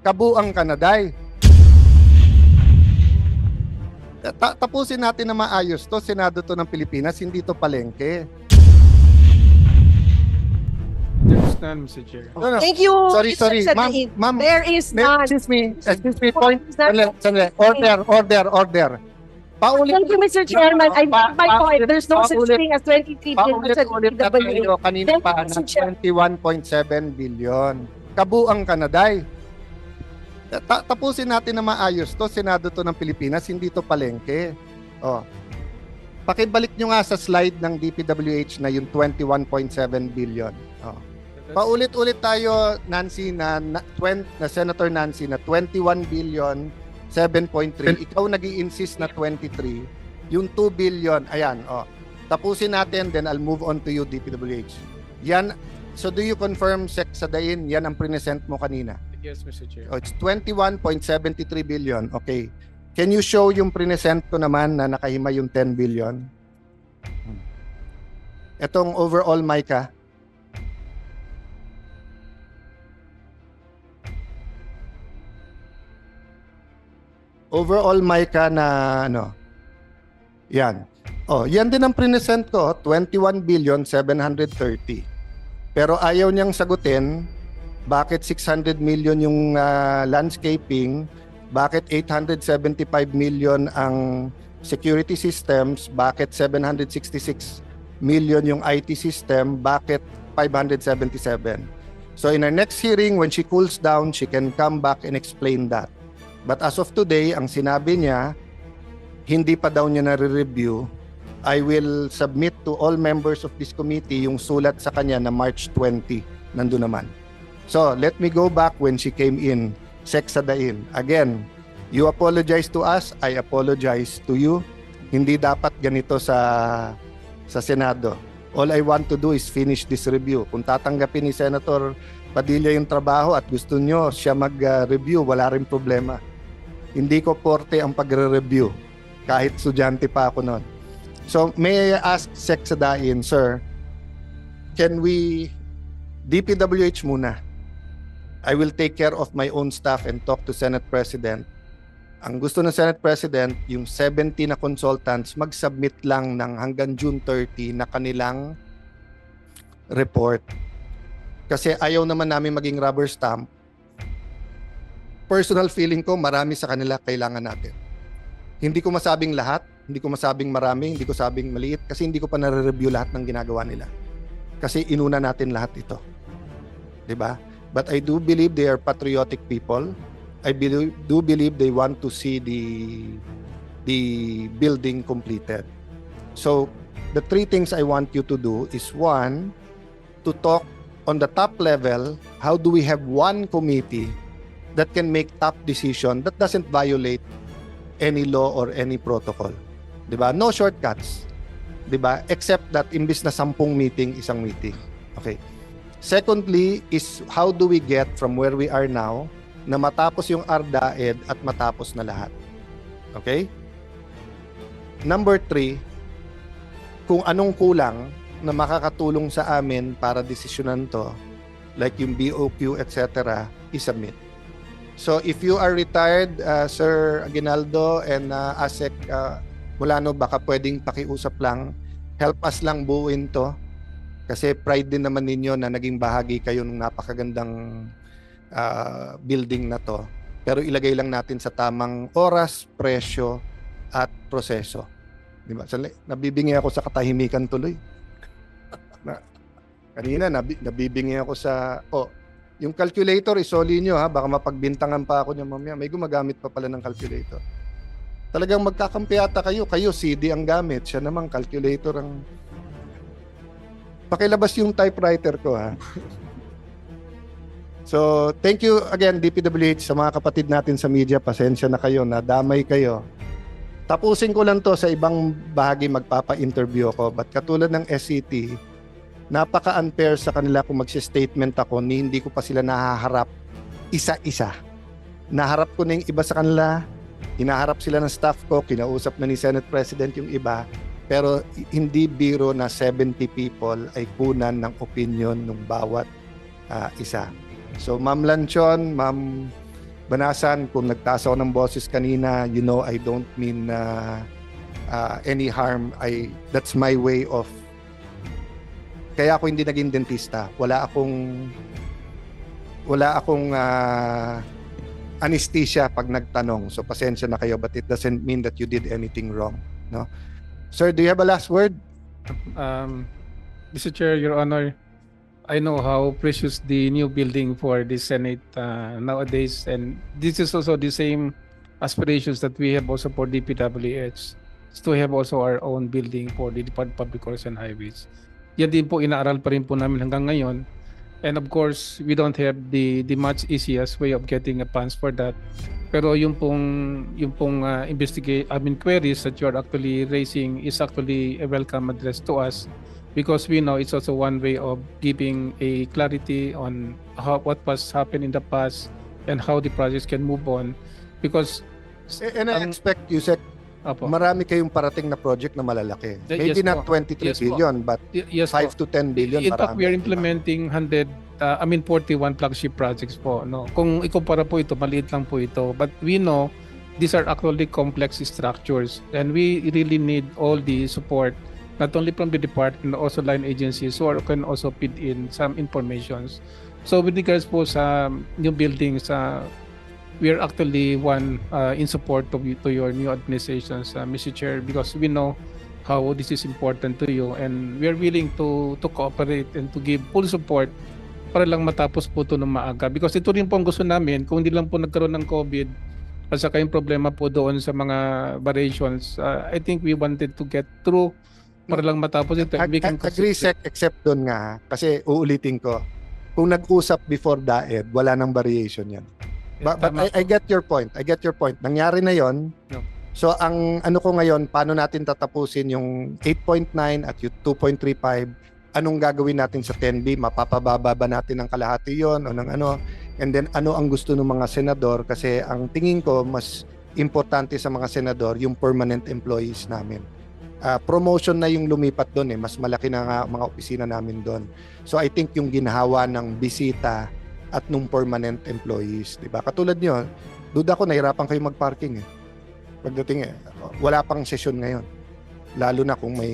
Kabuang Kanaday. Tapusin natin na maayos to. Senado to ng Pilipinas, hindi to palengke. There's none, Mr. Chair. No, no. Thank you. Sorry, Mr. sorry. Sadain. Ma'am, There is none. excuse me, point. Sandali. Sandali. Order. Paulit. Thank you, Mr. Chairman. I make my point. There's no such paulit- thing as 23 billion sa Paulit na tayo DPWH. kanina pa ng 21.7 billion. Kabuang Kanaday. Tapusin natin na maayos to. Senado to ng Pilipinas, hindi to palengke. Oh. Pakibalik nyo nga sa slide ng DPWH na yung 21.7 billion. Oh. Paulit-ulit tayo, Nancy, na Senator Nancy, na 21 billion, 7.3. Ikaw nag-i-insist na 23. Yung 2 billion, ayan, oh. Tapusin natin, then I'll move on to you, DPWH. Yan, so do you confirm, Sec Sadain, yan ang present mo kanina? Yes, Mr. Chair. Oh, it's 21.73 billion. Okay. Can you show yung present ko naman na nakahima yung 10 billion? Etong overall, Micah. Overall, Micah na ano? Yan. Oh, yan din ang present ko, 21 billion 730. Pero ayaw niyang sagutin bakit 600 million yung landscaping, bakit 875 million ang security systems, bakit 766 million yung IT system, bakit 577. So in our next hearing, when she cools down, she can come back and explain that. But as of today, ang sinabi niya, hindi pa daw niya nare-review. I will submit to all members of this committee yung sulat sa kanya na March 20. Nandun naman. So, let me go back when she came in. Sec Sadain. Again, you apologize to us, I apologize to you. Hindi dapat ganito sa Senado. All I want to do is finish this review. Kung tatanggapin ni Senator Padilla yung trabaho at gusto nyo siya mag-review, wala rin problema. Hindi ko forte ang pagre-review kahit estudyante pa ako noon. So, may I ask Sec Sadain, sir, can we DPWH muna? I will take care of my own staff and talk to Senate President. Ang gusto ng Senate President, yung 70 na consultants, mag-submit lang ng hanggang June 30 na kanilang report. Kasi ayaw naman namin maging rubber stamp. Personal feeling ko, marami sa kanila kailangan natin. Hindi ko masabing lahat, hindi ko masabing marami, hindi ko sabing maliit, kasi hindi ko pa nare-review lahat ng ginagawa nila. Kasi inuna natin lahat ito. Diba? But I do believe they are patriotic people. I do believe they want to see the building completed. So, the three things I want you to do is, one, to talk on the top level, how do we have one committee that can make top decision that doesn't violate any law or any protocol. Diba? No shortcuts. Diba? Except that imbis na 10 meeting, isang meeting. Okay. Secondly is how do we get from where we are now na matapos yung RDAED at matapos na lahat. Okay? Number 3, kung anong kulang na makakatulong sa amin para desisyonan to, like yung BOQ, etc., isubmit. So if you are retired, Sir Aguinaldo and ASEC Mulano, baka pwedeng pakiusap lang, help us lang buuin to. Kasi pride din naman ninyo na naging bahagi kayo ng napakagandang building na to. Pero ilagay lang natin sa tamang oras, presyo, at proseso. Diba? Nabibingi ako sa katahimikan tuloy. Kanina, nabibingi ako sa... yung calculator, isoli nyo ha. Baka mapagbintangan pa ako niya mamaya. May gumagamit pa pala ng calculator. Talagang magkakampiata kayo. Kayo, CD ang gamit. Siya naman, calculator ang... Pakilabas yung typewriter ko ha. So, thank you again DPWH sa mga kapatid natin sa media. Pasensya na kayo, nadamay kayo. Tapusin ko lang to sa ibang bahagi magpapa-interview ako. But katulad ng SCT, napaka-unfair sa kanila kung magsi-statement ako ni hindi ko pa sila nahaharap isa-isa. Naharap ko na yung iba sa kanila, hinaharap sila ng staff ko, kinausap na ni Senate President yung iba. Pero hindi biro na 70 people ay kunan ng opinion ng bawat isa. So Ma'am Lanchon, Ma'am Banasan, kung nagtaas ako ng boses kanina, you know I don't mean any harm. That's my way of... Kaya ako hindi naging dentista. Wala akong anesthesia pag nagtanong. So pasensya na kayo, but it doesn't mean that you did anything wrong. No? Sir, do you have a last word? Mr. Chair, Your Honor, I know how precious the new building for the Senate nowadays, and this is also the same aspirations that we have also for DPWH, to have also our own building for the Department of Public Works and Highways. Yan din po, inaaral pa rin po namin hanggang ngayon. And of course, we don't have the much easiest way of getting a funds for that. Pero yung pong queries that you are actually raising is actually a welcome address to us, because we know it's also one way of giving a clarity on what was happened in the past and how the projects can move on. Because And I expect, Yusek, Apo. marami kayong parating na project na malalaki. Yes Maybe po. not 23 Yes po. billion, but Yes 5 po. to 10 billion. In fact, marami. we are implementing 41 flagship projects po. No? Kung ikumpara po ito, maliit lang po ito. But we know these are actually complex structures, and we really need all the support, not only from the department, also line agencies who can also feed in some informations. So with regards po sa new buildings, we are actually in support to your new administrations, Mr. Chair, because we know how this is important to you, and we are willing to cooperate and to give full support para lang matapos po ito ng maaga. Because ito rin po ang gusto namin, kung hindi lang po nagkaroon ng COVID at saka yung problema po doon sa mga variations, I think we wanted to get through para lang matapos ito. We can Agree, Sec, except doon nga, kasi uulitin ko, kung nag-usap before DAED, wala nang variation yan. But I get your point. I get your point. Nangyari na yon. No. So ang ano ko ngayon, paano natin tatapusin yung 8.9 at yung 2.35? Anong gagawin natin sa 10B? Mapapababa ba natin ng kalahati yon o ng ano? And then ano ang gusto ng mga senador? Kasi ang tingin ko mas importante sa mga senador yung permanent employees namin. Promotion na yung lumipat doon mas malaki na nga mga opisina namin doon. So I think yung ginhawa ng bisita at nung permanent employees, di ba? Katulad niyo, duda ko nahirapan kayo mag-parking Pagdating wala pang session ngayon. Lalo na kung may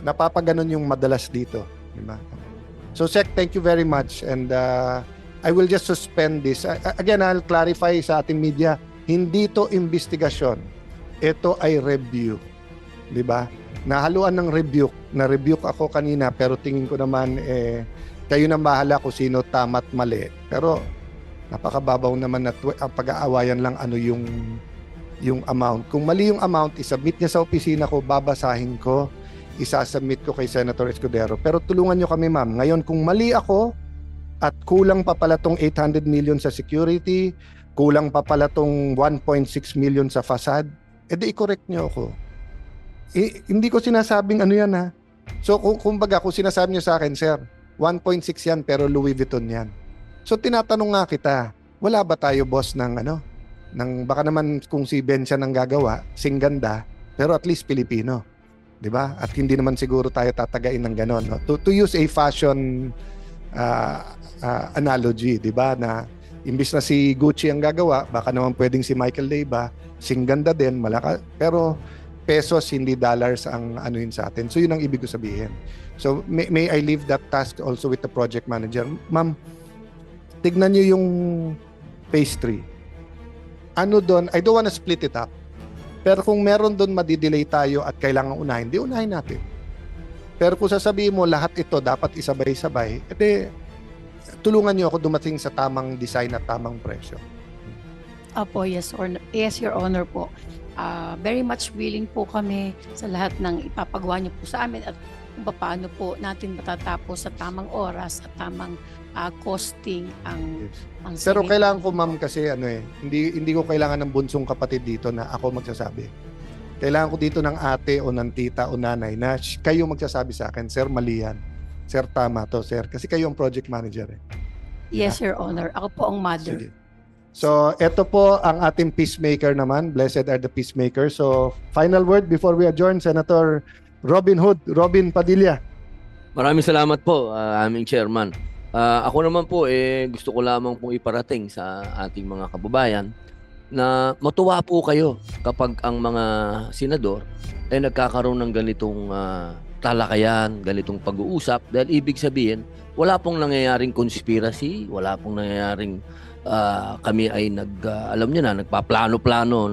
napapaganon yung madalas dito, di ba? So Sec, thank you very much, and I will just suspend this. Again, I'll clarify sa ating media, hindi to investigasyon. Ito ay review. Di ba? Nahaluan ng rebuke. Na-rebuke ako kanina, pero tingin ko naman kayo nang bahala kung sino tama at mali. Pero napakababaw naman na ang pag-aawayan lang ano yung amount. Kung mali yung amount, isubmit niya sa opisina ko, babasahin ko, isasubmit ko kay Senator Escudero. Pero tulungan niyo kami, ma'am. Ngayon, kung mali ako at kulang pa pala tong 800 million sa security, kulang pa pala tong 1.6 million sa facade, edi i-correct niyo ako. Hindi ko sinasabing ano yan So kung kung sinasabi niyo sa akin, sir, 1.6 yan pero Louis Vuitton yan. So tinatanong nga kita, wala ba tayo boss ng baka naman kung si Ben siya nang gagawa, singganda, pero at least Pilipino. 'Di ba? At hindi naman siguro tayo tatagain ng ganon, no? To use a fashion analogy, 'di ba, na imbis na si Gucci ang gagawa, baka naman pwedeng si Michael Leyva, singganda din, malaka, pero pesos hindi dollars ang ano yun sa atin. So yun ang ibig ko sabihin. So may I leave that task also with the project manager. Ma'am, tignan niyo yung phase 3. Ano doon, I don't wanna split it up. Pero kung meron doon madidelay tayo at kailangan unahin, di unahin natin. Pero kung sasabihin mo lahat ito dapat isabay-sabay, edi tulungan niyo ako dumating sa tamang design at tamang presyo. Opo, yes, Your Honor po. Very much willing po kami sa lahat ng ipapagawa niyo po sa amin at kung paano po natin matatapos sa tamang oras at tamang costing ang Pero saving. kailangan ko, ma'am, kasi hindi ko kailangan ng bunsong kapatid dito na ako magsasabi. Kailangan ko dito ng ate o ng tita o nanay na kayo magsasabi sa akin, sir, mali yan. Sir, tama to, sir. Kasi kayo ang project manager. Yes, Your Honor. Ako po ang mother. Sige. So, eto po ang ating peacemaker naman. Blessed are the peacemakers. So, final word before we adjourn, Senator Robin Hood, Robin Padilla. Maraming salamat po, aming chairman. Ako naman po, gusto ko lamang pong iparating sa ating mga kababayan na matuwa po kayo kapag ang mga senador ay nagkakaroon ng ganitong talakayan, ganitong pag-uusap dahil ibig sabihin, wala pong nangyayaring conspiracy, wala pong nangyayaring kami ay alam niyo na, nagpaplano-plano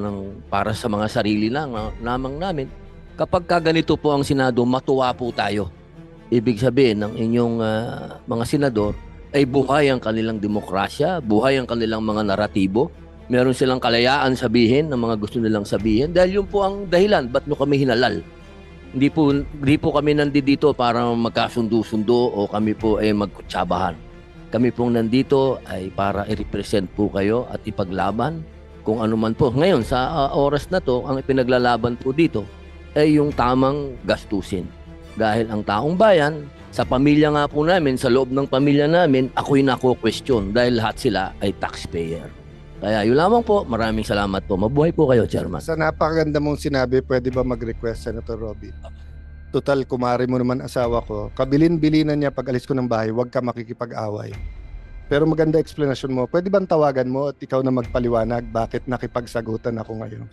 para sa mga sarili lamang namin. Kapag ganito po ang Senado, matuwa po tayo. Ibig sabihin ng inyong mga senador ay buhay ang kanilang demokrasya, buhay ang kanilang mga naratibo. Meron silang kalayaan sabihin ng mga gusto nilang sabihin dahil yun po ang dahilan ba't nyo kami hinalal. Hindi po kami nandito para magkasundo-sundo o kami po ay magkutsabahan. Kami pong nandito ay para i-represent po kayo at ipaglaban kung ano man po. Ngayon, sa oras na to, ang ipinaglalaban po dito ay yung tamang gastusin. Dahil ang taong bayan, sa pamilya nga po namin, sa loob ng pamilya namin, ako'y nako-question dahil lahat sila ay taxpayer. Kaya yun lamang po, maraming salamat po. Mabuhay po kayo, Chairman. Sa napakaganda mong sinabi, pwede ba mag-request, Senator Robby? Total, kumari mo naman asawa ko. Kabilin-bilinan niya pag alis ko ng bahay, huwag ka makikipag-away. Pero maganda explanation mo. Pwede bang tawagan mo at ikaw na magpaliwanag bakit nakipagsagutan ako ngayon?